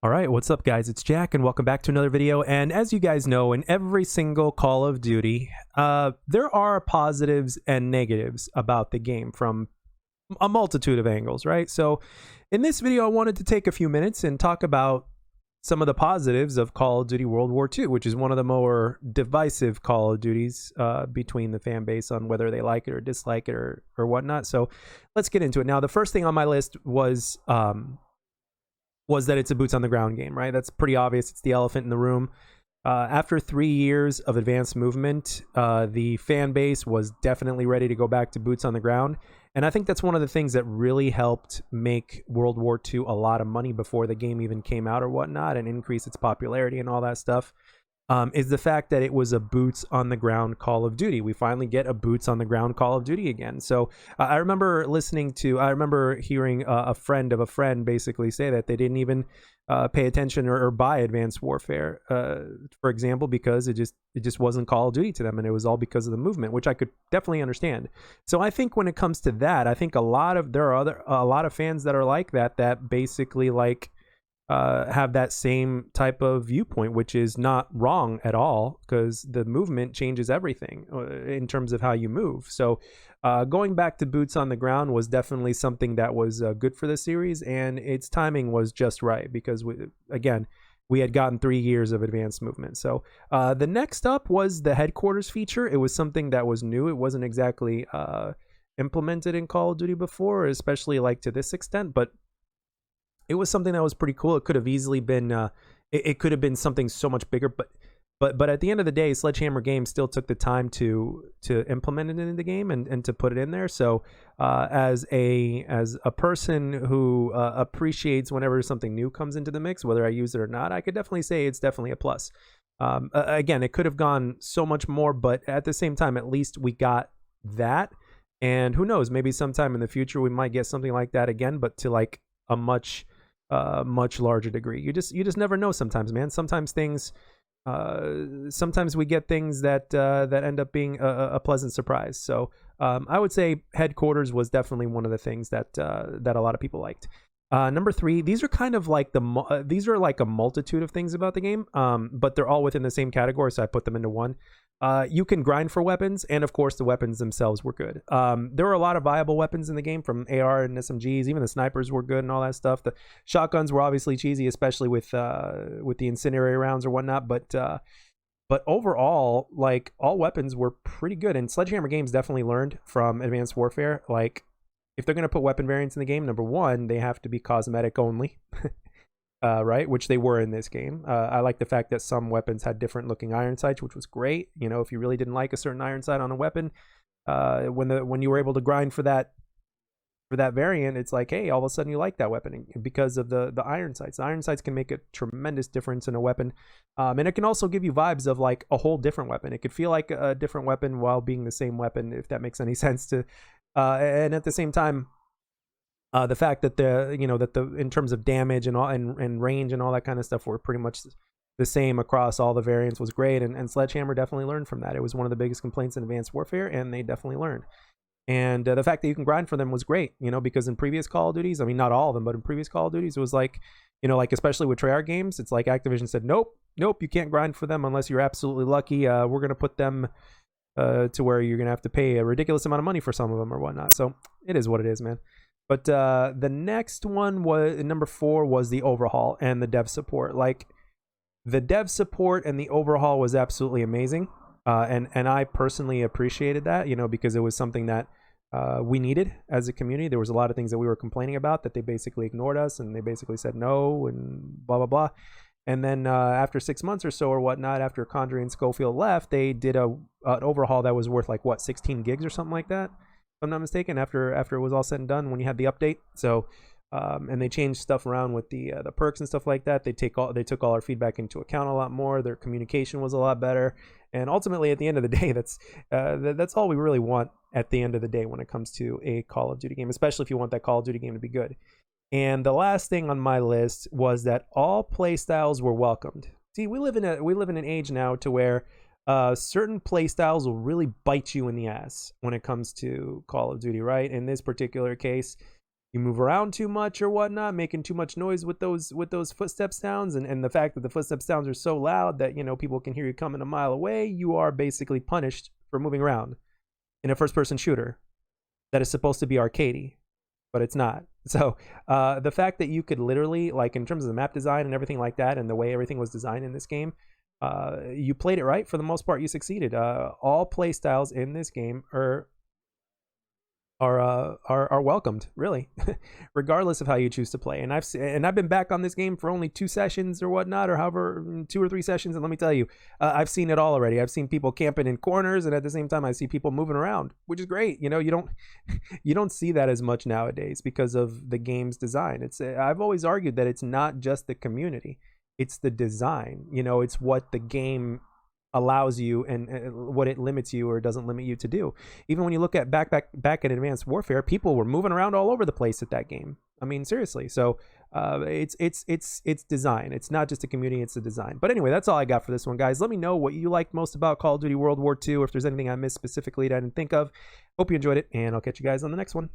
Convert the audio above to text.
All right, what's up, guys? It's Jack, and welcome back to another video. And as you guys know, in every single Call of Duty, there are positives and negatives about the game from a multitude of angles, right? So in this video, I wanted to take a few minutes and talk about some of the positives of Call of Duty World War II, which is one of the more divisive Call of Duties between the fan base on whether they like it or dislike it or whatnot. So let's get into it. Now, the first thing on my list was that it's a boots on the ground game, right? That's pretty obvious. It's the elephant in the room. After 3 years of advanced movement, the fan base was definitely ready to go back to boots on the ground. And I think that's one of the things that really helped make World War II a lot of money before the game even came out or whatnot, and increase its popularity and all that stuff, is the fact that it was a boots on the ground Call of Duty. We finally get a boots on the ground Call of Duty again. So I remember hearing a friend of a friend basically say that they didn't even pay attention or buy Advanced Warfare, for example, because it just wasn't Call of Duty to them, and it was all because of the movement, which I could definitely understand. So I think when it comes to that, I think there are a lot of fans that are like that basically have that same type of viewpoint, which is not wrong at all, because the movement changes everything in terms of how you move. So going back to boots on the ground was definitely something that was good for the series, and its timing was just right because we had gotten 3 years of advanced movement. So the next up was the headquarters feature. It was something that was new. It wasn't exactly implemented in Call of Duty before, especially like to this extent, but it was something that was pretty cool. It could have easily been it could have been something so much bigger, but at the end of the day, Sledgehammer Games still took the time to implement it in the game and to put it in there. So as a person who appreciates whenever something new comes into the mix, whether I use it or not, I could definitely say it's definitely a plus. Again, it could have gone so much more, but at the same time, at least we got that. And who knows, maybe sometime in the future we might get something like that again, but to like a much larger degree. You just never know sometimes, man. Sometimes we get things that end up being a pleasant surprise. So I would say headquarters was definitely one of the things that a lot of people liked. Number 3, these are kind of like these are like a multitude of things about the game, but they're all within the same category, so I put them into one. You can grind for weapons, and of course the weapons themselves were good. There were a lot of viable weapons in the game, from AR and SMGs. Even the snipers were good and all that stuff. The shotguns were obviously cheesy, especially with the incendiary rounds or whatnot, but overall, like, all weapons were pretty good. And Sledgehammer Games definitely learned from Advanced Warfare. Like, if they're going to put weapon variants in the game, number one, they have to be cosmetic only. Right, which they were in this game. I like the fact that some weapons had different looking iron sights, which was great. You know, if you really didn't like a certain iron sight on a weapon, when you were able to grind for that variant, it's like, hey, all of a sudden you like that weapon because of the iron sights. The iron sights can make a tremendous difference in a weapon, and it can also give you vibes of like a whole different weapon. It could feel like a different weapon while being the same weapon, if that makes any sense to. And at the same time, the fact that in terms of damage and all and range and all that kind of stuff were pretty much the same across all the variants was great. And Sledgehammer definitely learned from that. It was one of the biggest complaints in Advanced Warfare, and they definitely learned. And the fact that you can grind for them was great, because in previous Call of Duties, I mean, not all of them, but in previous Call of Duties, it was like, like especially with Treyarch games, it's like Activision said, nope, you can't grind for them unless you're absolutely lucky. We're going to put them to where you're going to have to pay a ridiculous amount of money for some of them or whatnot. So it is what it is, man. But the next one was number 4 was the overhaul and the dev support. Like, the dev support and the overhaul was absolutely amazing. And I personally appreciated that, because it was something that we needed as a community. There was a lot of things that we were complaining about that they basically ignored us, and they basically said no and blah, blah, blah. And then after 6 months or so or whatnot, after Condrey and Schofield left, they did an overhaul that was worth like, 16 gigs or something like that, if I'm not mistaken, after it was all said and done, when you had the update. So and they changed stuff around with the perks and stuff like that. They took all our feedback into account a lot more. Their communication was a lot better, and ultimately at the end of the day, that's all we really want at the end of the day when it comes to a Call of Duty game, especially if you want that Call of Duty game to be good. And the last thing on my list was that all play styles were welcomed. See, we live in an age now to where certain play styles will really bite you in the ass when it comes to Call of Duty, right? In this particular case, you move around too much or whatnot, making too much noise with those footstep sounds, and the fact that the footstep sounds are so loud that, you know, people can hear you coming a mile away, you are basically punished for moving around in a first-person shooter that is supposed to be arcadey, but it's not. So the fact that you could literally, like, in terms of the map design and everything like that, and the way everything was designed in this game, you played it right. For the most part, you succeeded. All play styles in this game are welcomed, really, regardless of how you choose to play. And I've been back on this game for only 2 sessions or whatnot, or however, 2 or 3 sessions, and let me tell you, I've seen it all already. I've seen people camping in corners, and at the same time I see people moving around, which is great. You know, you don't see that as much nowadays because of the game's design. I've always argued that it's not just the community, it's the design. You know, it's what the game allows you and what it limits you or doesn't limit you to do. Even when you look at back at Advanced Warfare, people were moving around all over the place at that game. I mean, seriously. So it's design. It's not just a community, it's the design. But anyway, that's all I got for this one, guys. Let me know what you liked most about Call of Duty World War II, or if there's anything I missed specifically that I didn't think of. Hope you enjoyed it, and I'll catch you guys on the next one.